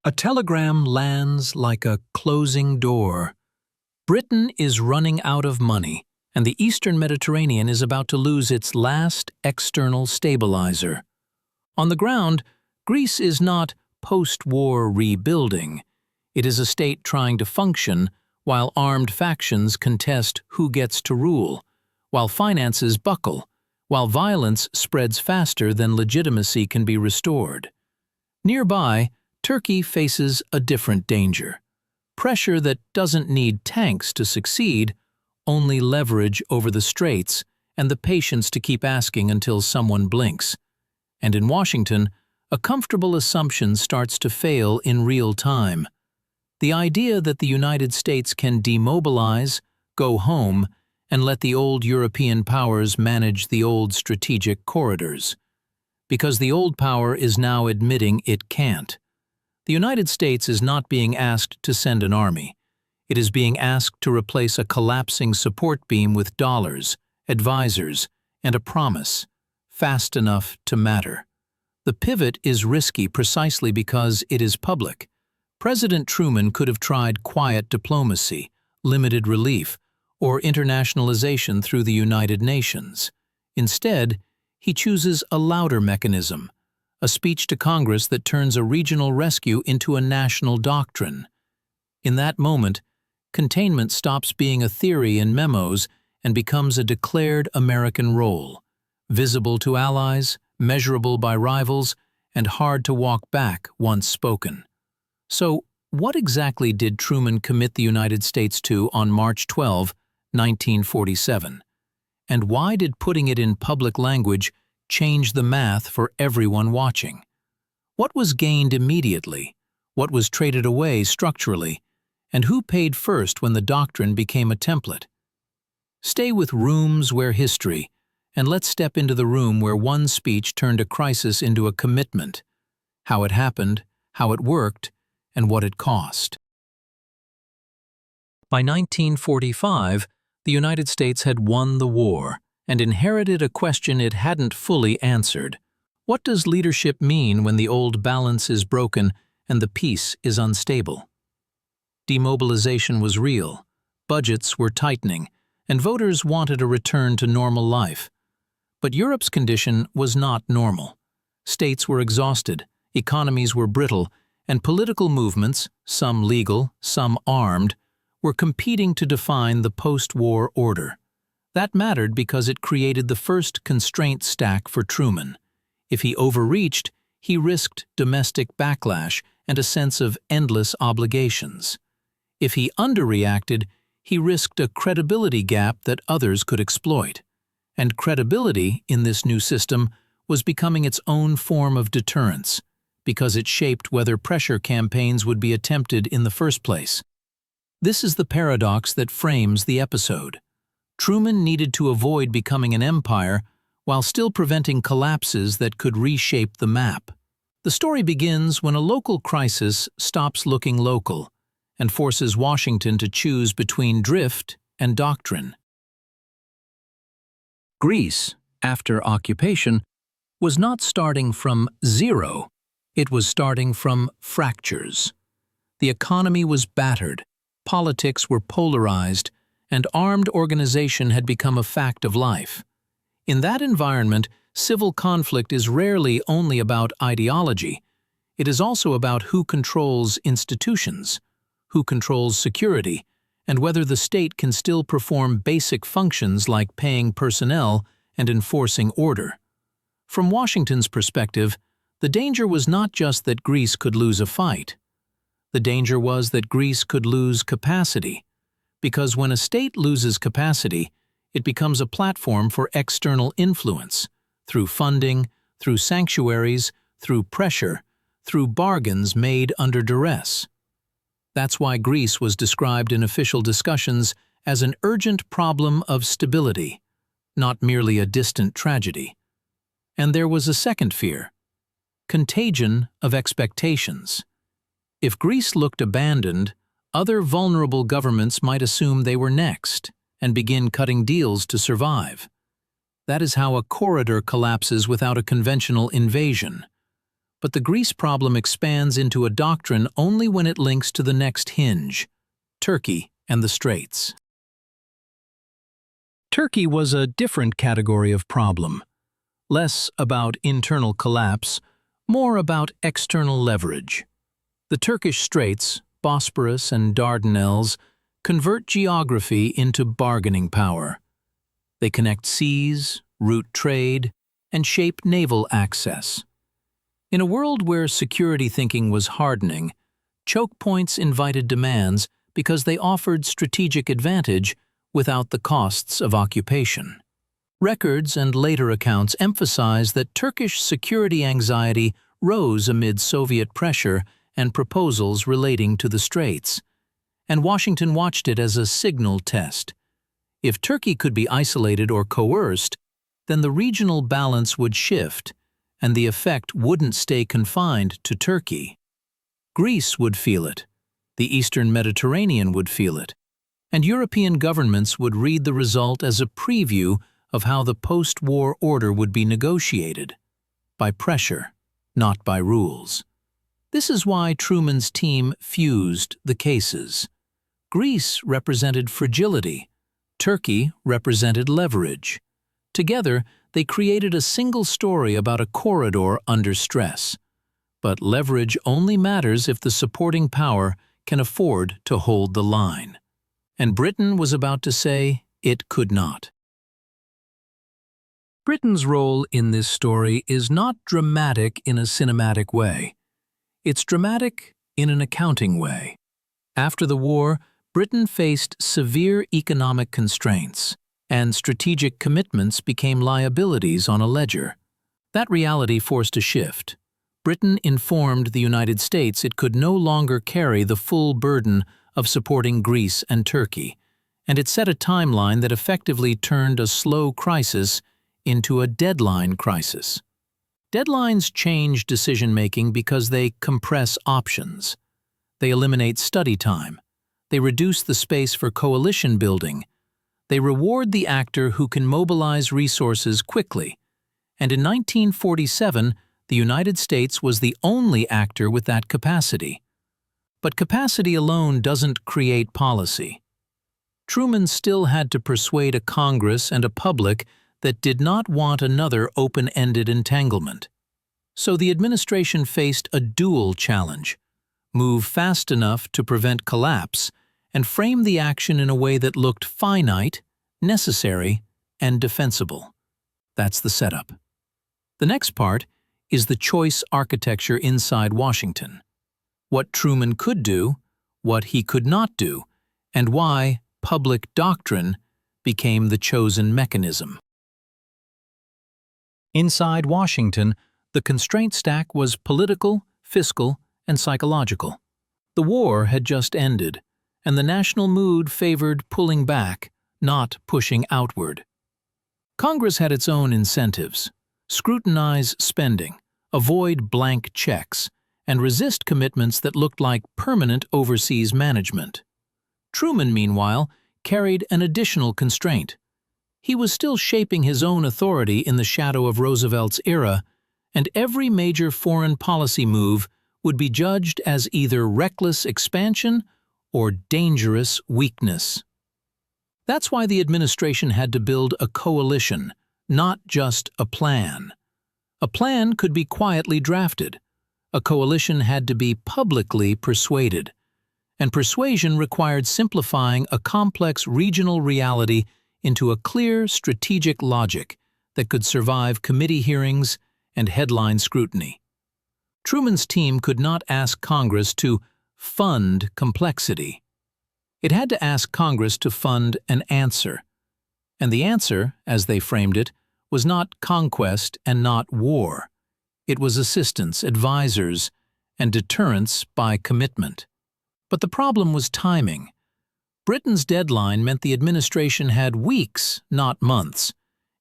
A telegram lands like a closing door. Britain is running out of money, and the Eastern Mediterranean is about to lose its last external stabilizer. On the ground, Greece is not post-war rebuilding. It is a state trying to function while armed factions contest who gets to rule, while finances buckle, while violence spreads faster than legitimacy can be restored. Nearby, Turkey faces a different danger. Pressure that doesn't need tanks to succeed, only leverage over the straits and the patience to keep asking until someone blinks. And in Washington, a comfortable assumption starts to fail in real time. The idea that the United States can demobilize, go home, and let the old European powers manage the old strategic corridors. Because the old power is now admitting it can't. The United States is not being asked to send an army. It is being asked to replace a collapsing support beam with dollars, advisors, and a promise, fast enough to matter. The pivot is risky precisely because it is public. President Truman could have tried quiet diplomacy, limited relief, or internationalization through the United Nations. Instead, he chooses a louder mechanism, a speech to Congress that turns a regional rescue into a national doctrine. In that moment, containment stops being a theory in memos and becomes a declared American role, visible to allies, measurable by rivals, and hard to walk back once spoken. So, what exactly did Truman commit the United States to on March 12, 1947? And why did putting it in public language change the math for everyone watching? What was gained immediately? What was traded away structurally? And who paid first when the doctrine became a template? Stay with Rooms Where History, and let's step into the room where one speech turned a crisis into a commitment, how it happened, how it worked, and what it cost. By 1945, the United States had won the war and inherited a question it hadn't fully answered. What does leadership mean when the old balance is broken and the peace is unstable? Demobilization was real, budgets were tightening, and voters wanted a return to normal life. But Europe's condition was not normal. States were exhausted, economies were brittle, and political movements, some legal, some armed, were competing to define the post-war order. That mattered because it created the first constraint stack for Truman. If he overreached, he risked domestic backlash and a sense of endless obligations. If he underreacted, he risked a credibility gap that others could exploit. And credibility, in this new system, was becoming its own form of deterrence, because it shaped whether pressure campaigns would be attempted in the first place. This is the paradox that frames the episode. Truman needed to avoid becoming an empire while still preventing collapses that could reshape the map. The story begins when a local crisis stops looking local and forces Washington to choose between drift and doctrine. Greece, after occupation, was not starting from zero. It was starting from fractures. The economy was battered, politics were polarized, and armed organization had become a fact of life. In that environment, civil conflict is rarely only about ideology. It is also about who controls institutions, who controls security, and whether the state can still perform basic functions like paying personnel and enforcing order. From Washington's perspective, the danger was not just that Greece could lose a fight. The danger was that Greece could lose capacity. Because when a state loses capacity, it becomes a platform for external influence, through funding, through sanctuaries, through pressure, through bargains made under duress. That's why Greece was described in official discussions as an urgent problem of stability, not merely a distant tragedy. And there was a second fear: contagion of expectations. If Greece looked abandoned, other vulnerable governments might assume they were next and begin cutting deals to survive. That is how a corridor collapses without a conventional invasion. but the Greece problem expands into a doctrine only when it links to the next hinge: Turkey and the Straits. Turkey was a different category of problem, less about internal collapse, more about external leverage. The Turkish Straits, Bosporus and Dardanelles, convert geography into bargaining power. They connect seas, route trade, and shape naval access. In a world where security thinking was hardening, choke points invited demands because they offered strategic advantage without the costs of occupation. Records and later accounts emphasize that Turkish security anxiety rose amid Soviet pressure and proposals relating to the Straits, and Washington watched it as a signal test. If Turkey could be isolated or coerced, then the regional balance would shift, and the effect wouldn't stay confined to Turkey. Greece would feel it, the Eastern Mediterranean would feel it, and European governments would read the result as a preview of how the post-war order would be negotiated, by pressure, not by rules. This is why Truman's team fused the cases. Greece represented fragility, Turkey represented leverage. Together, they created a single story about a corridor under stress. But leverage only matters if the supporting power can afford to hold the line. And Britain was about to say it could not. Britain's role in this story is not dramatic in a cinematic way. It's dramatic in an accounting way. After the war, Britain faced severe economic constraints, and strategic commitments became liabilities on a ledger. That reality forced a shift. Britain informed the United States it could no longer carry the full burden of supporting Greece and Turkey, and it set a timeline that effectively turned a slow crisis into a deadline crisis. Deadlines change decision-making because they compress options. They eliminate study time. They reduce the space for coalition building. They reward the actor who can mobilize resources quickly. And in 1947, the United States was the only actor with that capacity. But capacity alone doesn't create policy. Truman still had to persuade a Congress and a public that did not want another open-ended entanglement. So the administration faced a dual challenge: move fast enough to prevent collapse and frame the action in a way that looked finite, necessary, and defensible. That's the setup. The next part is the choice architecture inside Washington. What Truman could do, what he could not do, and why public doctrine became the chosen mechanism. Inside Washington, the constraint stack was political, fiscal, and psychological. The war had just ended, and the national mood favored pulling back, not pushing outward. Congress had its own incentives: scrutinize spending, avoid blank checks, and resist commitments that looked like permanent overseas management. Truman, meanwhile, carried an additional constraint. He was still shaping his own authority in the shadow of Roosevelt's era, and every major foreign policy move would be judged as either reckless expansion or dangerous weakness. That's why the administration had to build a coalition, not just a plan. A plan could be quietly drafted. A coalition had to be publicly persuaded. And persuasion required simplifying a complex regional reality into a clear strategic logic that could survive committee hearings and headline scrutiny. Truman's team could not ask Congress to fund complexity. It had to ask Congress to fund an answer. And the answer, as they framed it, was not conquest and not war. It was assistance, advisors, and deterrence by commitment. But the problem was timing. Britain's deadline meant the administration had weeks, not months,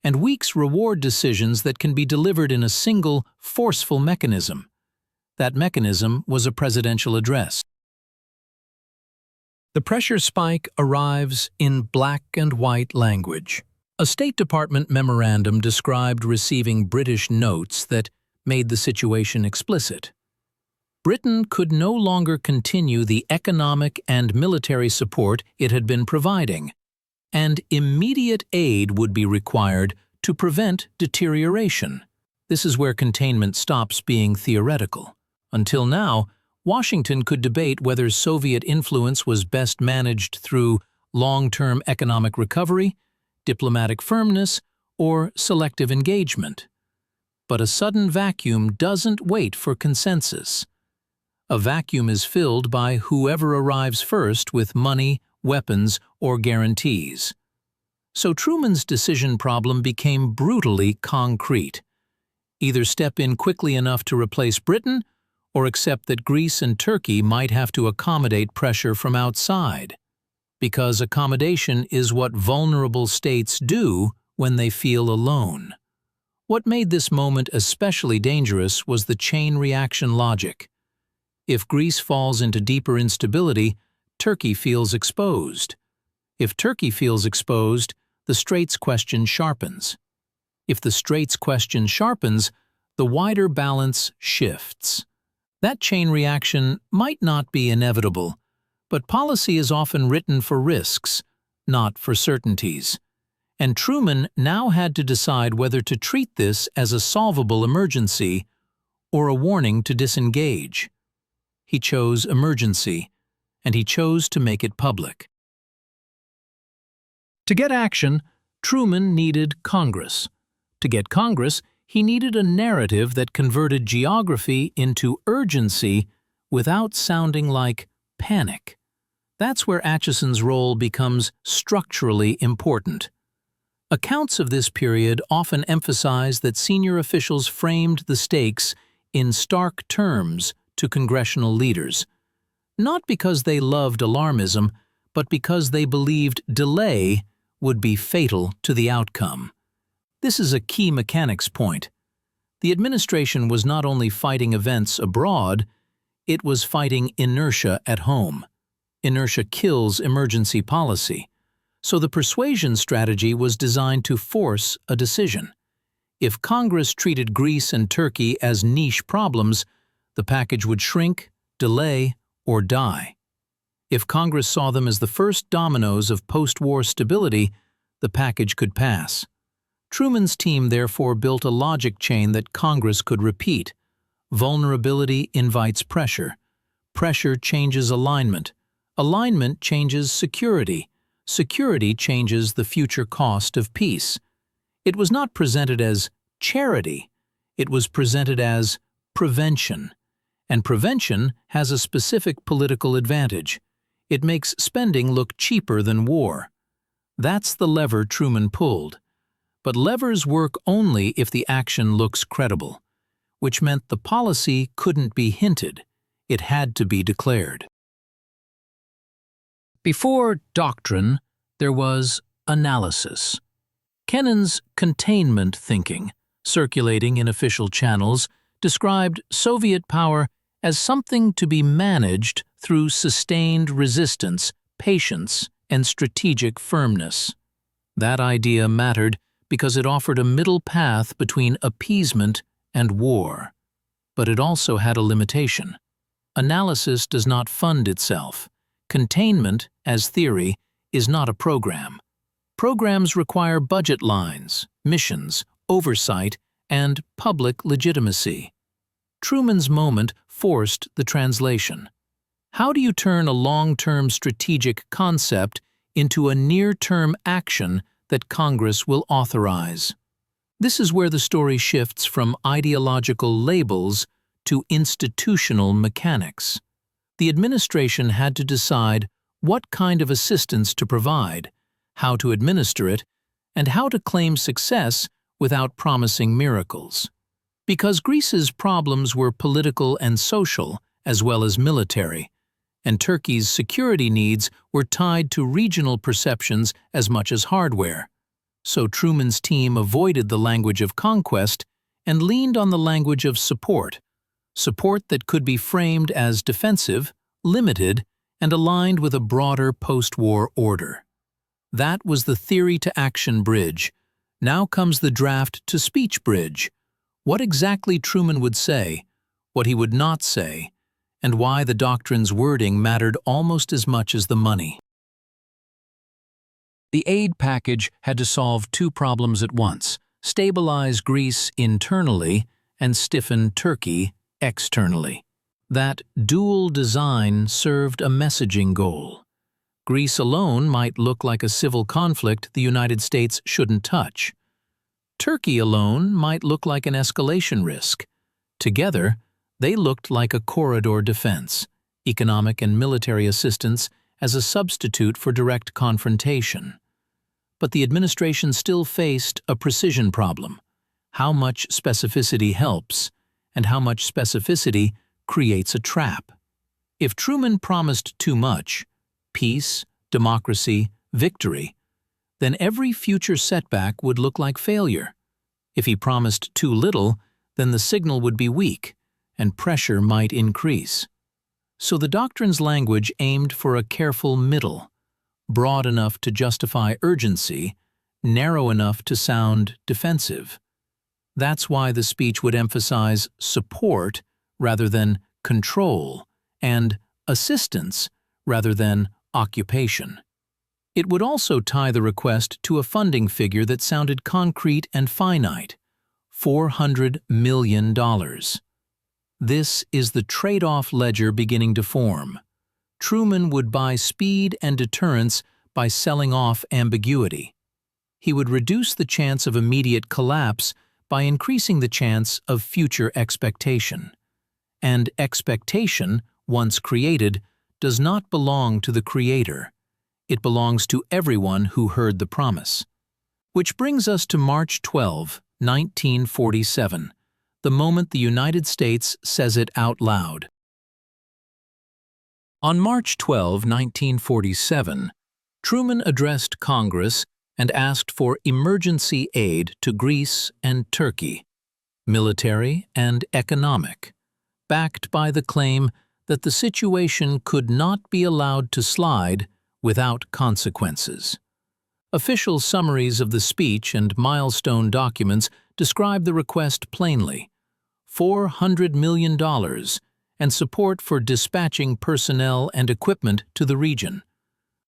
and weeks reward decisions that can be delivered in a single, forceful mechanism. That mechanism was a presidential address. The pressure spike arrives in black and white language. A State Department memorandum described receiving British notes that made the situation explicit. Britain could no longer continue the economic and military support it had been providing, and immediate aid would be required to prevent deterioration. This is where containment stops being theoretical. Until now, Washington could debate whether Soviet influence was best managed through long-term economic recovery, diplomatic firmness, or selective engagement. But a sudden vacuum doesn't wait for consensus. A vacuum is filled by whoever arrives first with money, weapons, or guarantees. So Truman's decision problem became brutally concrete. Either step in quickly enough to replace Britain, or accept that Greece and Turkey might have to accommodate pressure from outside. Because accommodation is what vulnerable states do when they feel alone. What made this moment especially dangerous was the chain reaction logic. If Greece falls into deeper instability, Turkey feels exposed. If Turkey feels exposed, the Straits question sharpens. If the Straits question sharpens, the wider balance shifts. That chain reaction might not be inevitable, but policy is often written for risks, not for certainties. And Truman now had to decide whether to treat this as a solvable emergency or a warning to disengage. He chose emergency, and he chose to make it public. To get action, Truman needed Congress. To get Congress, he needed a narrative that converted geography into urgency without sounding like panic. That's where Acheson's role becomes structurally important. Accounts of this period often emphasize that senior officials framed the stakes in stark terms to congressional leaders, not because they loved alarmism, but because they believed delay would be fatal to the outcome. This is a key mechanics point. The administration was not only fighting events abroad, it was fighting inertia at home. Inertia kills emergency policy. So the persuasion strategy was designed to force a decision. If Congress treated Greece and Turkey as niche problems, the package would shrink, delay, or die. If Congress saw them as the first dominoes of post-war stability, the package could pass. Truman's team therefore built a logic chain that Congress could repeat. Vulnerability invites pressure. Pressure changes alignment. Alignment changes security. Security changes the future cost of peace. It was not presented as charity. It was presented as prevention. And prevention has a specific political advantage. It makes spending look cheaper than war. That's the lever Truman pulled. But levers work only if the action looks credible, which meant the policy couldn't be hinted. It had to be declared. Before Doctrine, there was analysis. Kennan's containment thinking, circulating in official channels, described Soviet power as something to be managed through sustained resistance, patience, and strategic firmness. That idea mattered because it offered a middle path between appeasement and war. But it also had a limitation. Analysis does not fund itself. Containment, as theory, is not a program. Programs require budget lines, missions, oversight, and public legitimacy. Truman's moment forced the translation. How do you turn a long-term strategic concept into a near-term action that Congress will authorize? This is where the story shifts from ideological labels to institutional mechanics. The administration had to decide what kind of assistance to provide, how to administer it, and how to claim success without promising miracles. Because Greece's problems were political and social as well as military, and Turkey's security needs were tied to regional perceptions as much as hardware. So Truman's team avoided the language of conquest and leaned on the language of support that could be framed as defensive, limited, and aligned with a broader post-war order. That was the theory-to-action bridge. Now comes the draft-to-speech bridge. what exactly Truman would say, what he would not say, and why the doctrine's wording mattered almost as much as the money. The aid package had to solve two problems at once: stabilize Greece internally and stiffen Turkey externally. That dual design served a messaging goal. Greece alone might look like a civil conflict the United States shouldn't touch. Turkey alone might look like an escalation risk. Together, they looked like a corridor defense, economic and military assistance as a substitute for direct confrontation. But the administration still faced a precision problem: how much specificity helps, and how much specificity creates a trap. If Truman promised too much, peace, democracy, victory, then every future setback would look like failure. If he promised too little, then the signal would be weak, and pressure might increase. So the doctrine's language aimed for a careful middle, broad enough to justify urgency, narrow enough to sound defensive. That's why the speech would emphasize support rather than control, and assistance rather than occupation. It would also tie the request to a funding figure that sounded concrete and finite: $400 million. This is the trade-off ledger beginning to form. Truman would buy speed and deterrence by selling off ambiguity. He would reduce the chance of immediate collapse by increasing the chance of future expectation. And expectation, once created, does not belong to the creator. It belongs to everyone who heard the promise. Which brings us to March 12, 1947, the moment the United States says it out loud. On March 12, 1947, Truman addressed Congress and asked for emergency aid to Greece and Turkey, military and economic, backed by the claim that the situation could not be allowed to slide without consequences. Official summaries of the speech and milestone documents describe the request plainly: $400 million and support for dispatching personnel and equipment to the region.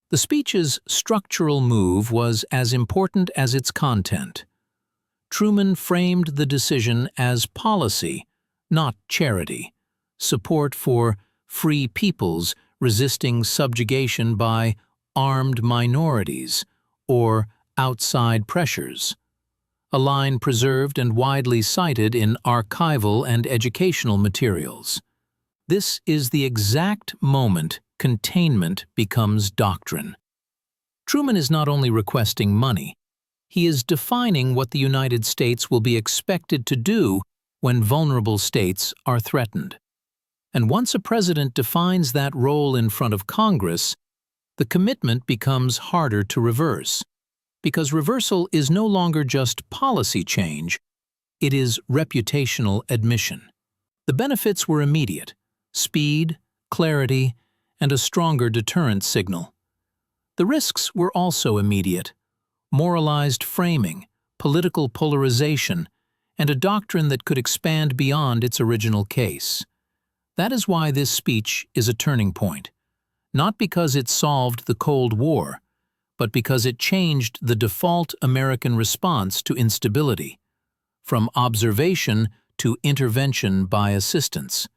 The speech's structural move was as important as its content. Truman framed the decision as policy, not charity: support for free peoples resisting subjugation by armed minorities or outside pressures, a line preserved and widely cited in archival and educational materials. This is the exact moment containment becomes doctrine. Truman is not only requesting money, he is defining what the United States will be expected to do when vulnerable states are threatened. And once a president defines that role in front of Congress, the commitment becomes harder to reverse, because reversal is no longer just policy change, it is reputational admission. The benefits were immediate: speed, clarity, and a stronger deterrent signal. The risks were also immediate: moralized framing, political polarization, and a doctrine that could expand beyond its original case. That is why this speech is a turning point, not because it solved the Cold War, but because it changed the default American response to instability, from observation to intervention by assistance.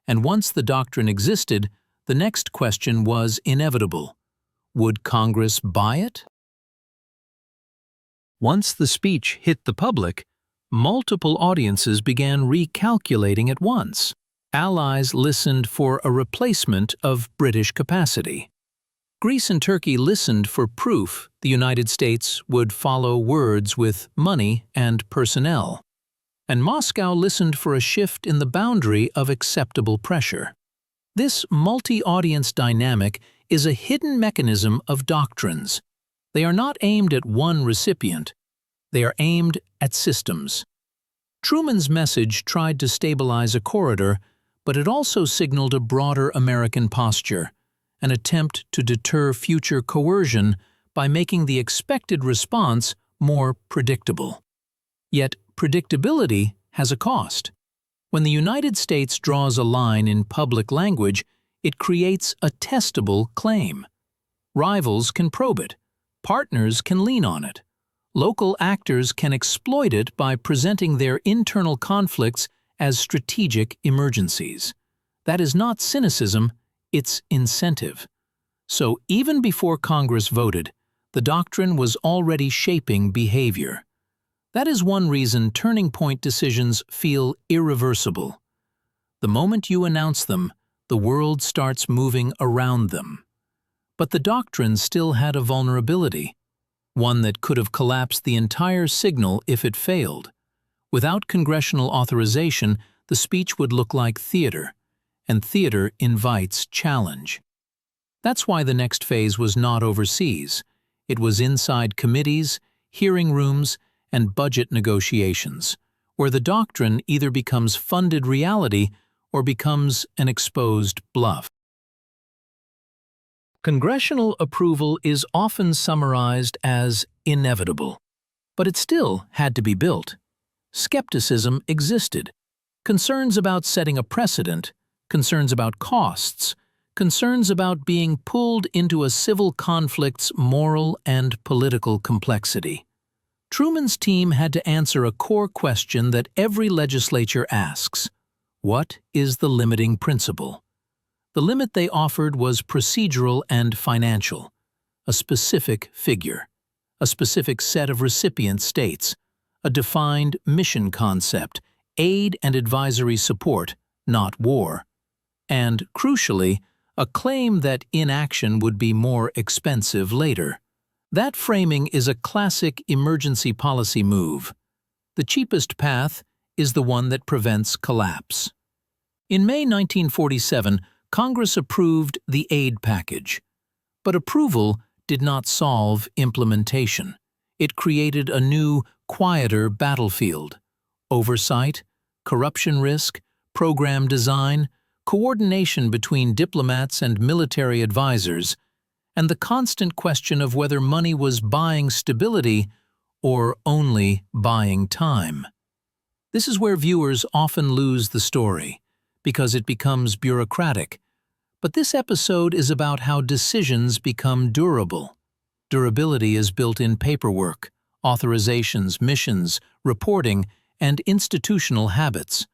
And once the doctrine existed, the next question was inevitable: would Congress buy it? Once the speech hit the public, multiple audiences began recalculating at once. Allies listened for a replacement of British capacity. Greece and Turkey listened for proof the United States would follow words with money and personnel. And Moscow listened for a shift in the boundary of acceptable pressure. This multi-audience dynamic is a hidden mechanism of doctrines. They are not aimed at one recipient. They are aimed at systems. Truman's message tried to stabilize a corridor, but it also signaled a broader American posture, an attempt to deter future coercion by making the expected response more predictable. Yet predictability has a cost. When the United States draws a line in public language, it creates a testable claim. Rivals can probe it. Partners can lean on it. Local actors can exploit it by presenting their internal conflicts as strategic emergencies. That is not cynicism, it's incentive. So even before Congress voted, the doctrine was already shaping behavior. That is one reason turning point decisions feel irreversible. The moment you announce them, the world starts moving around them. But the doctrine still had a vulnerability, one that could have collapsed the entire signal if it failed. Without congressional authorization, the speech would look like theater, and theater invites challenge. That's why the next phase was not overseas. It was inside committees, hearing rooms, and budget negotiations, where the doctrine either becomes funded reality or becomes an exposed bluff. Congressional approval is often summarized as inevitable, but it still had to be built. Skepticism existed. Concerns about setting a precedent, concerns about costs, concerns about being pulled into a civil conflict's moral and political complexity. Truman's team had to answer a core question that every legislature asks: what is the limiting principle? The limit they offered was procedural and financial, a specific figure, a specific set of recipient states, a defined mission concept, aid and advisory support, not war, and, crucially, a claim that inaction would be more expensive later. That framing is a classic emergency policy move. The cheapest path is the one that prevents collapse. In May 1947, Congress approved the aid package. But approval did not solve implementation. It created a new, quieter battlefield. Oversight, corruption risk, program design, coordination between diplomats and military advisors, and the constant question of whether money was buying stability or only buying time. This is where viewers often lose the story, because it becomes bureaucratic. But this episode is about how decisions become durable. Durability is built in paperwork, authorizations, missions, reporting, and institutional habits.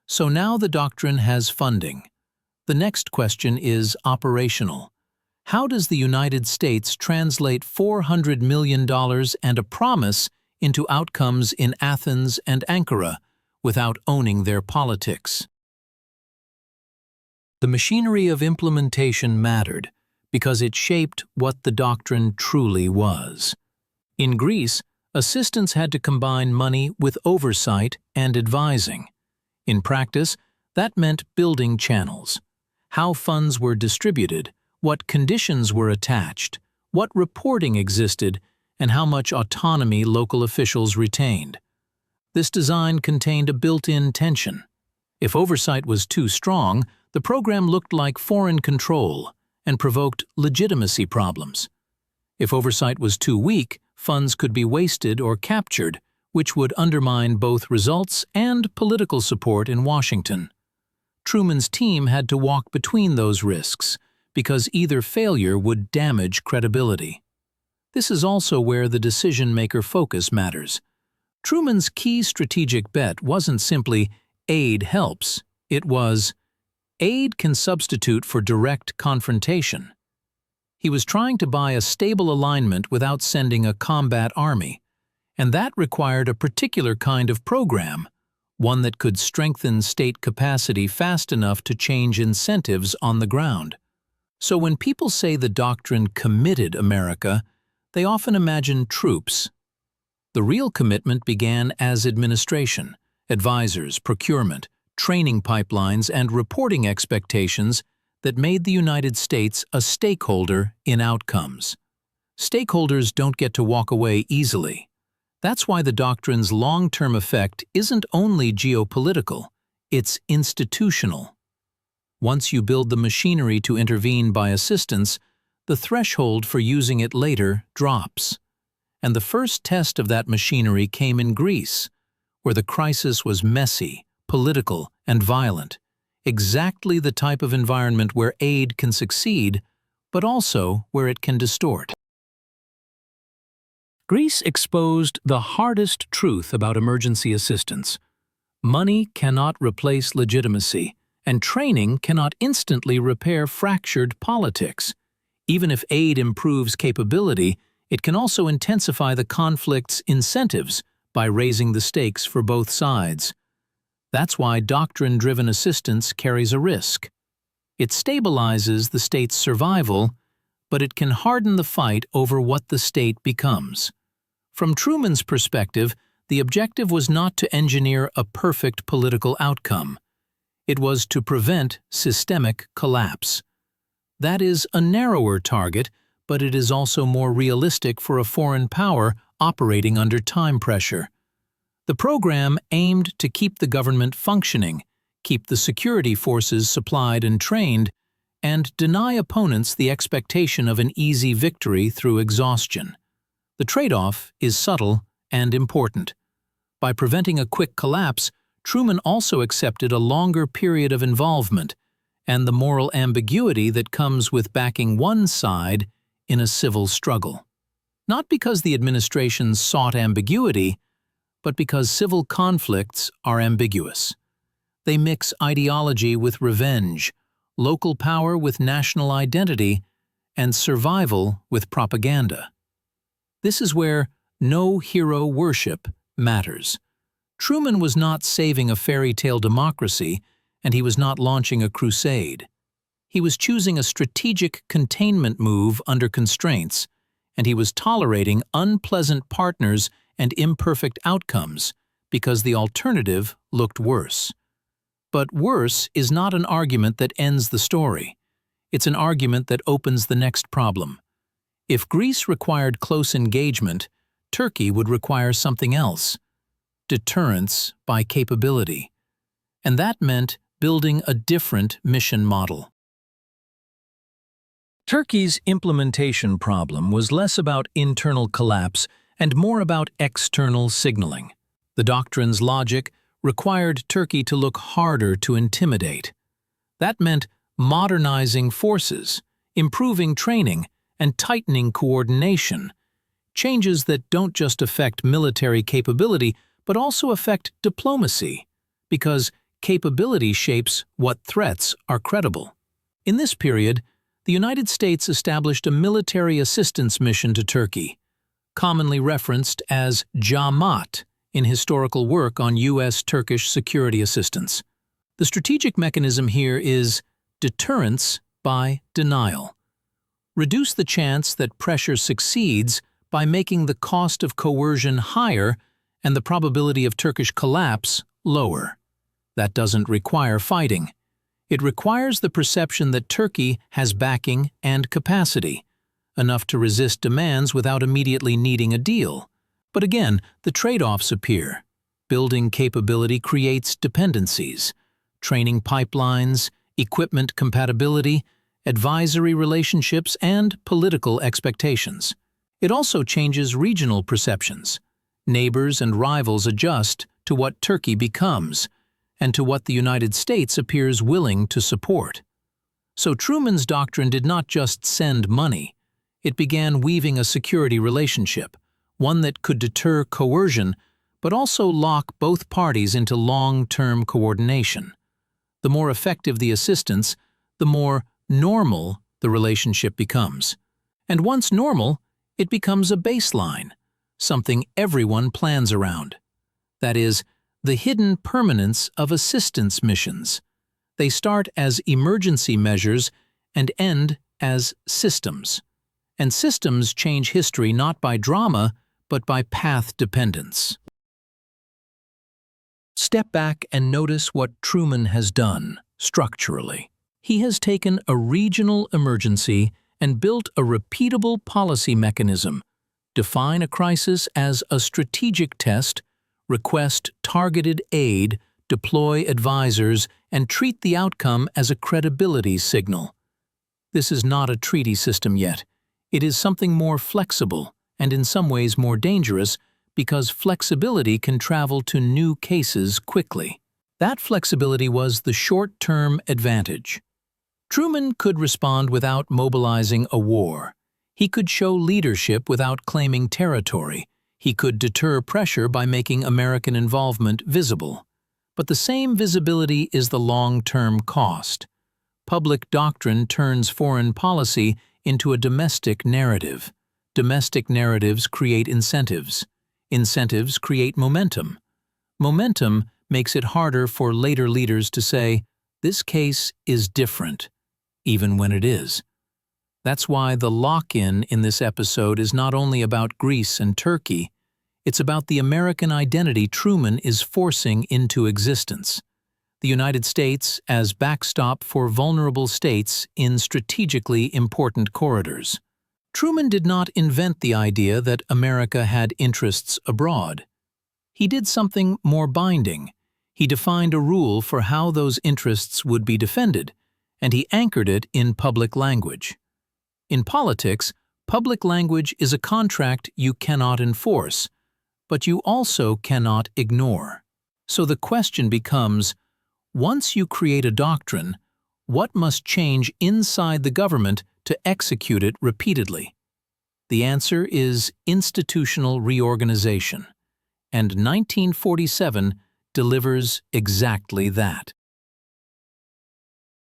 So now the doctrine has funding. The next question is operational. How does the United States translate $400 million and a promise into outcomes in Athens and Ankara without owning their politics? The machinery of implementation mattered because it shaped what the doctrine truly was. In Greece, assistants had to combine money with oversight and advising. In practice, that meant building channels, how funds were distributed, what conditions were attached, what reporting existed, and how much autonomy local officials retained. This design contained a built-in tension. If oversight was too strong, the program looked like foreign control and provoked legitimacy problems. If oversight was too weak, funds could be wasted or captured, which would undermine both results and political support in Washington. Truman's team had to walk between those risks, because either failure would damage credibility. This is also where the decision-maker focus matters. Truman's key strategic bet wasn't simply aid helps, it was aid can substitute for direct confrontation. He was trying to buy a stable alignment without sending a combat army, and that required a particular kind of program, one that could strengthen state capacity fast enough to change incentives on the ground. So when people say the doctrine committed America, they often imagine troops. The real commitment began as administration, advisors, procurement, training pipelines, and reporting expectations that made the United States a stakeholder in outcomes. Stakeholders don't get to walk away easily. That's why the doctrine's long-term effect isn't only geopolitical, it's institutional. Once you build the machinery to intervene by assistance, the threshold for using it later drops. And the first test of that machinery came in Greece, where the crisis was messy, political, and violent. Exactly the type of environment where aid can succeed, but also where it can distort. Greece exposed the hardest truth about emergency assistance. Money cannot replace legitimacy, and training cannot instantly repair fractured politics. Even if aid improves capability, it can also intensify the conflict's incentives by raising the stakes for both sides. That's why doctrine-driven assistance carries a risk. It stabilizes the state's survival, but it can harden the fight over what the state becomes. From Truman's perspective, the objective was not to engineer a perfect political outcome. It was to prevent systemic collapse. That is a narrower target, but it is also more realistic for a foreign power operating under time pressure. The program aimed to keep the government functioning, keep the security forces supplied and trained, and deny opponents the expectation of an easy victory through exhaustion. The trade-off is subtle and important. By preventing a quick collapse, Truman also accepted a longer period of involvement and the moral ambiguity that comes with backing one side in a civil struggle. Not because the administration sought ambiguity, but because civil conflicts are ambiguous. They mix ideology with revenge, local power with national identity, and survival with propaganda. This is where no hero worship matters. Truman was not saving a fairy tale democracy, and he was not launching a crusade. He was choosing a strategic containment move under constraints, and he was tolerating unpleasant partners and imperfect outcomes because the alternative looked worse. But worse is not an argument that ends the story. It's an argument that opens the next problem. If Greece required close engagement, Turkey would require something else: deterrence by capability. And that meant building a different mission model. Turkey's implementation problem was less about internal collapse and more about external signaling. The doctrine's logic required Turkey to look harder to intimidate. That meant modernizing forces, improving training, and tightening coordination, changes that don't just affect military capability but also affect diplomacy, because capability shapes what threats are credible. In this period, the United States established a military assistance mission to Turkey, commonly referenced as JAMAT in historical work on U.S.-Turkish security assistance. The strategic mechanism here is deterrence by denial. Reduce the chance that pressure succeeds by making the cost of coercion higher and the probability of Turkish collapse lower. That doesn't require fighting. It requires the perception that Turkey has backing and capacity, enough to resist demands without immediately needing a deal. But again, the trade-offs appear. Building capability creates dependencies, training pipelines, equipment compatibility, advisory relationships, and political expectations. It also changes regional perceptions. Neighbors and rivals adjust to what Turkey becomes and to what the United States appears willing to support. So Truman's doctrine did not just send money. It began weaving a security relationship, one that could deter coercion but also lock both parties into long-term coordination. The more effective the assistance, the more normal the relationship becomes. And once normal, it becomes a baseline, something everyone plans around. That is, the hidden permanence of assistance missions. They start as emergency measures and end as systems. And systems change history not by drama, but by path dependence. Step back and notice what Truman has done structurally. He has taken a regional emergency and built a repeatable policy mechanism. Define a crisis as a strategic test, request targeted aid, deploy advisors, and treat the outcome as a credibility signal. This is not a treaty system yet. It is something more flexible and in some ways more dangerous because flexibility can travel to new cases quickly. That flexibility was the short-term advantage. Truman could respond without mobilizing a war. He could show leadership without claiming territory. He could deter pressure by making American involvement visible. But the same visibility is the long-term cost. Public doctrine turns foreign policy into a domestic narrative. Domestic narratives create incentives. Incentives create momentum. Momentum makes it harder for later leaders to say, "This case is different," even when it is. That's why the lock-in in this episode is not only about Greece and Turkey, it's about the American identity Truman is forcing into existence. The United States as backstop for vulnerable states in strategically important corridors. Truman did not invent the idea that America had interests abroad. He did something more binding. He defined a rule for how those interests would be defended, and he anchored it in public language. In politics, public language is a contract you cannot enforce, but you also cannot ignore. So the question becomes, once you create a doctrine, what must change inside the government to execute it repeatedly? The answer is institutional reorganization, and 1947 delivers exactly that.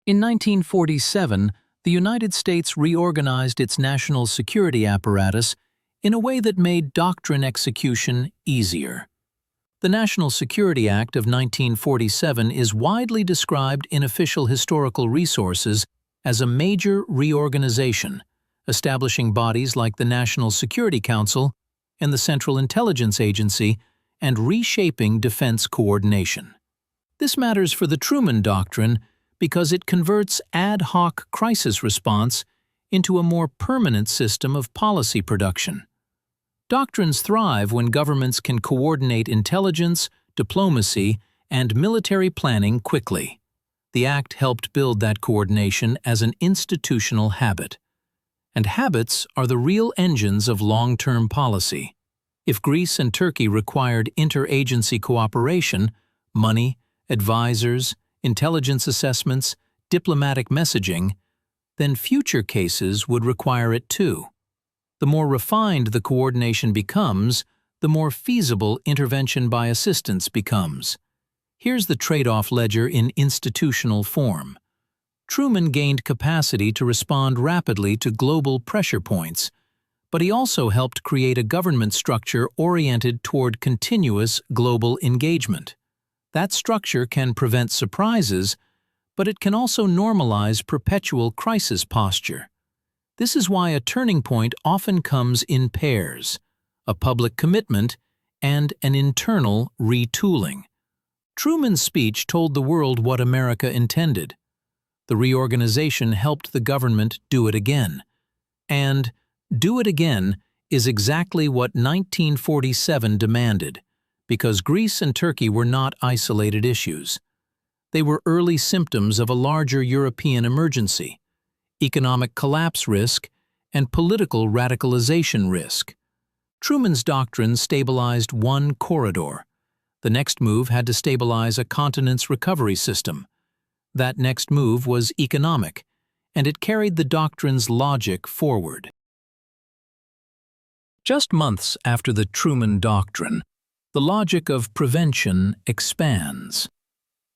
In 1947, the United States reorganized its national security apparatus in a way that made doctrine execution easier. The National Security Act of 1947 is widely described in official historical resources as a major reorganization, establishing bodies like the National Security Council and the Central Intelligence Agency and reshaping defense coordination. This matters for the Truman Doctrine because it converts ad hoc crisis response into a more permanent system of policy production. Doctrines thrive when governments can coordinate intelligence, diplomacy, and military planning quickly. The Act helped build that coordination as an institutional habit. And habits are the real engines of long-term policy. If Greece and Turkey required interagency cooperation, money, advisors, intelligence assessments, diplomatic messaging, then future cases would require it too. The more refined the coordination becomes, the more feasible intervention by assistance becomes. Here's the trade-off ledger in institutional form. Truman gained capacity to respond rapidly to global pressure points, but he also helped create a government structure oriented toward continuous global engagement. That structure can prevent surprises, but it can also normalize perpetual crisis posture. This is why a turning point often comes in pairs, a public commitment and an internal retooling. Truman's speech told the world what America intended. The reorganization helped the government do it again. And do it again is exactly what 1947 demanded, because Greece and Turkey were not isolated issues. They were early symptoms of a larger European emergency, economic collapse risk, and political radicalization risk. Truman's doctrine stabilized one corridor. The next move had to stabilize a continent's recovery system. That next move was economic, and it carried the doctrine's logic forward. Just months after the Truman Doctrine, the logic of prevention expands.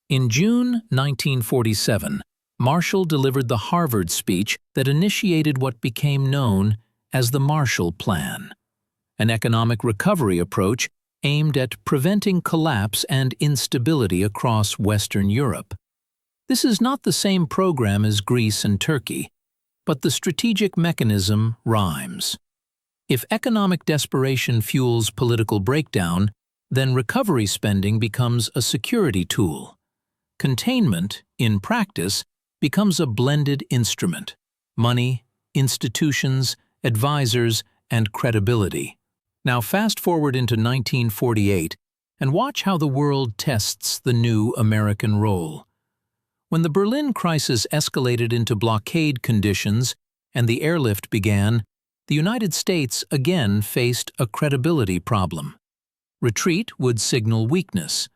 In June 1947, Marshall delivered the Harvard speech that initiated what became known as the Marshall Plan, an economic recovery approach aimed at preventing collapse and instability across Western Europe. This is not the same program as Greece and Turkey, but the strategic mechanism rhymes. If economic desperation fuels political breakdown, then recovery spending becomes a security tool. Containment, in practice, becomes a blended instrument: money, institutions, advisors, and credibility. Now fast forward into 1948 and watch how the world tests the new American role. When the Berlin crisis escalated into blockade conditions and the airlift began, the United States again faced a credibility problem. Retreat would signal weakness.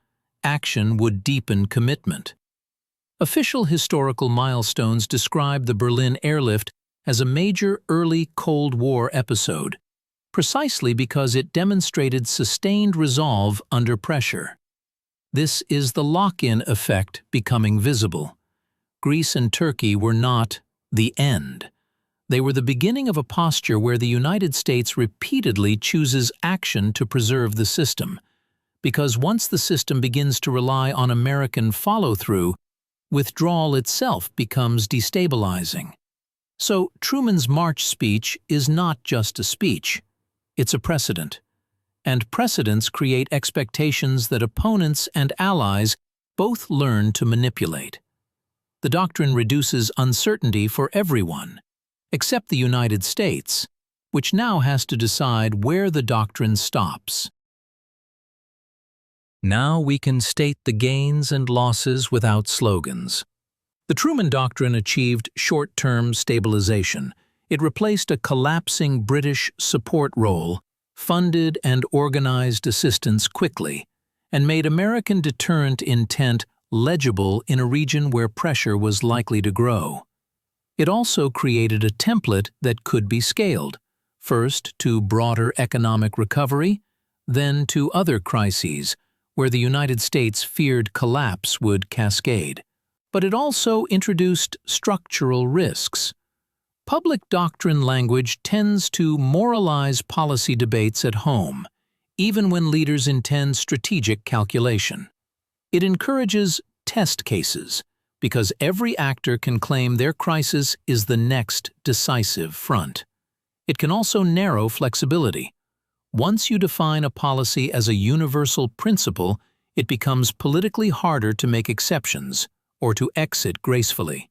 Action would deepen commitment. Official historical milestones describe the Berlin airlift as a major early Cold War episode, precisely because it demonstrated sustained resolve under pressure. This is the lock-in effect becoming visible. Greece and Turkey were not the end. They were the beginning of a posture where the United States repeatedly chooses action to preserve the system, because once the system begins to rely on American follow-through, withdrawal itself becomes destabilizing. So Truman's March speech is not just a speech. It's a precedent. And precedents create expectations that opponents and allies both learn to manipulate. The doctrine reduces uncertainty for everyone, except the United States, which now has to decide where the doctrine stops. Now we can state the gains and losses without slogans. The Truman Doctrine achieved short-term stabilization. It replaced a collapsing British support role, funded and organized assistance quickly, and made American deterrent intent legible in a region where pressure was likely to grow. It also created a template that could be scaled, first to broader economic recovery, then to other crises, where the United States feared collapse would cascade. But it also introduced structural risks. Public doctrine language tends to moralize policy debates at home, even when leaders intend strategic calculation. It encourages test cases, because every actor can claim their crisis is the next decisive front. It can also narrow flexibility. Once you define a policy as a universal principle, it becomes politically harder to make exceptions or to exit gracefully.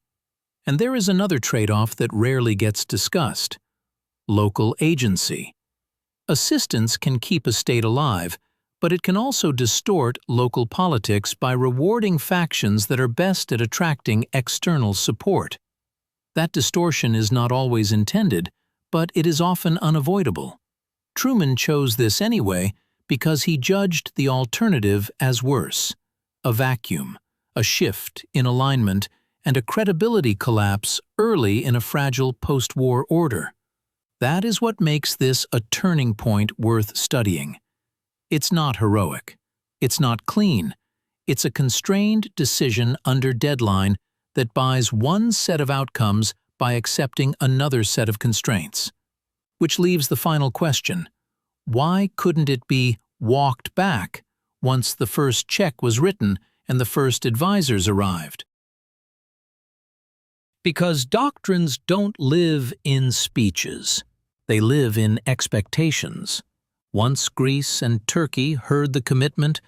And there is another trade-off that rarely gets discussed: local agency. Assistance can keep a state alive, but it can also distort local politics by rewarding factions that are best at attracting external support. That distortion is not always intended, but it is often unavoidable. Truman chose this anyway because he judged the alternative as worse: a vacuum, a shift in alignment, and a credibility collapse early in a fragile post-war order. That is what makes this a turning point worth studying. It's not heroic. It's not clean. It's a constrained decision under deadline that buys one set of outcomes by accepting another set of constraints. Which leaves the final question: why couldn't it be walked back once the first check was written and the first advisors arrived? Because doctrines don't live in speeches. They live in expectations. Once Greece and Turkey heard the commitment,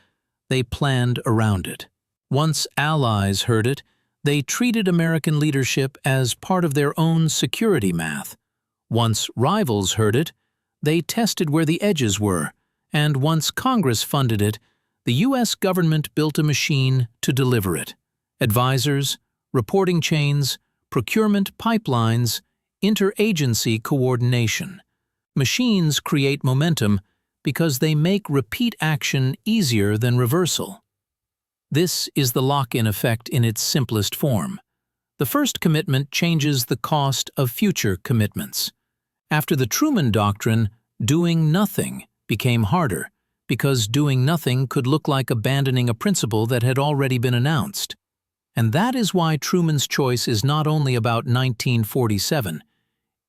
they planned around it. Once allies heard it, they treated American leadership as part of their own security math. Once rivals heard it, they tested where the edges were, and once Congress funded it, the U.S. government built a machine to deliver it. Advisors, reporting chains, procurement pipelines, interagency coordination. Machines create momentum because they make repeat action easier than reversal. This is the lock-in effect in its simplest form. The first commitment changes the cost of future commitments. After the Truman Doctrine, doing nothing became harder, because doing nothing could look like abandoning a principle that had already been announced. And that is why Truman's choice is not only about 1947,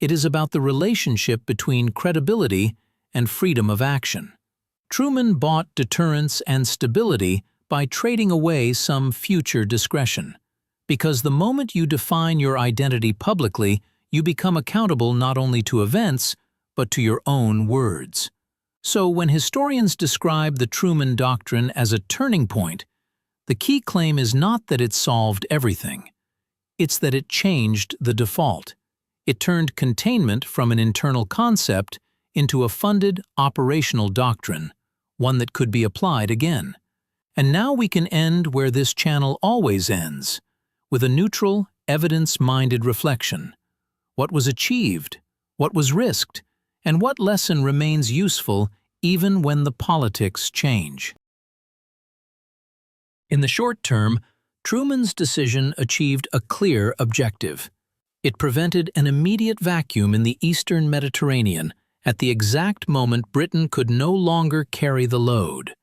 it is about the relationship between credibility and freedom of action. Truman bought deterrence and stability by trading away some future discretion. Because the moment you define your identity publicly, you become accountable not only to events, but to your own words. So when historians describe the Truman Doctrine as a turning point, the key claim is not that it solved everything. It's that it changed the default. It turned containment from an internal concept into a funded, operational doctrine, one that could be applied again. And now we can end where this channel always ends, with a neutral, evidence-minded reflection. What was achieved? What was risked? And what lesson remains useful even when the politics change. In the short term, Truman's decision achieved a clear objective. It prevented an immediate vacuum in the Eastern Mediterranean at the exact moment Britain could no longer carry the load,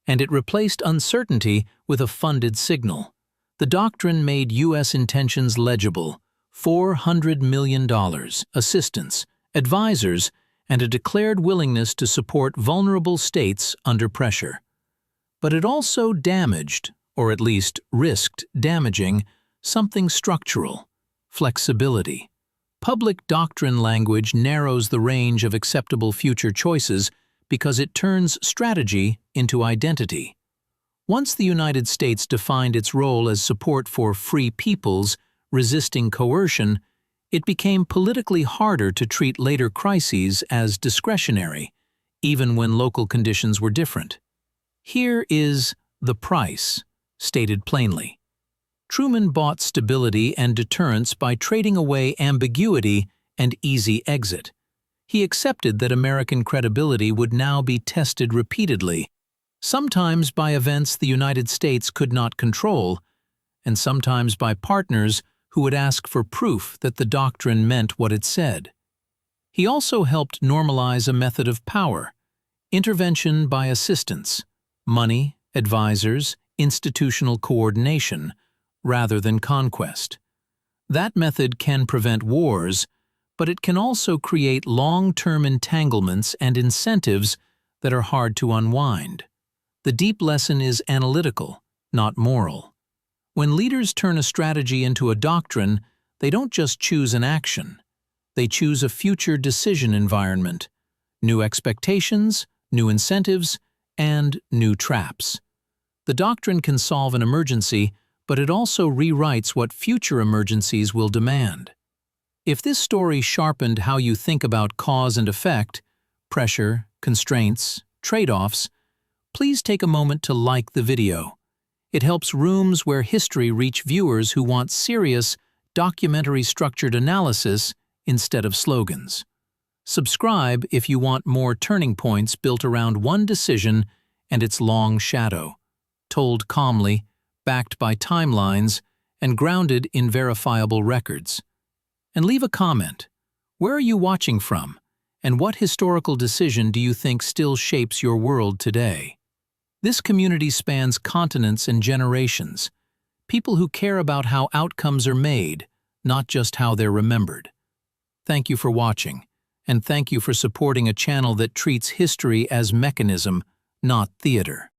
and it replaced uncertainty with a funded signal. The Doctrine made U.S. intentions legible: $400 million, assistance, advisors, and a declared willingness to support vulnerable states under pressure. But it also damaged, or at least risked damaging, something structural: flexibility. Public doctrine language narrows the range of acceptable future choices because it turns strategy into identity. Once the United States defined its role as support for free peoples resisting coercion, it became politically harder to treat later crises as discretionary, even when local conditions were different. Here is the price, stated plainly. Truman bought stability and deterrence by trading away ambiguity and easy exit. He accepted that American credibility would now be tested repeatedly, sometimes by events the United States could not control, and sometimes by partners who would ask for proof that the Doctrine meant what it said. He also helped normalize a method of power: intervention by assistance, money, advisors, institutional coordination, rather than conquest. That method can prevent wars, but it can also create long-term entanglements and incentives that are hard to unwind. The deep lesson is analytical, not moral. When leaders turn a strategy into a doctrine, they don't just choose an action. They choose a future decision environment: new expectations, new incentives, and new traps. The Doctrine can solve an emergency, but it also rewrites what future emergencies will demand. If this story sharpened how you think about cause and effect, pressure, constraints, trade-offs, please take a moment to like the video. It helps Rooms Where History reach viewers who want serious, documentary-structured analysis instead of slogans. Subscribe if you want more turning points built around one decision and its long shadow, told calmly, backed by timelines, and grounded in verifiable records. And leave a comment. Where are you watching from, and what historical decision do you think still shapes your world today? This community spans continents and generations, people who care about how outcomes are made, not just how they're remembered. Thank you for watching, and thank you for supporting a channel that treats history as mechanism, not theater.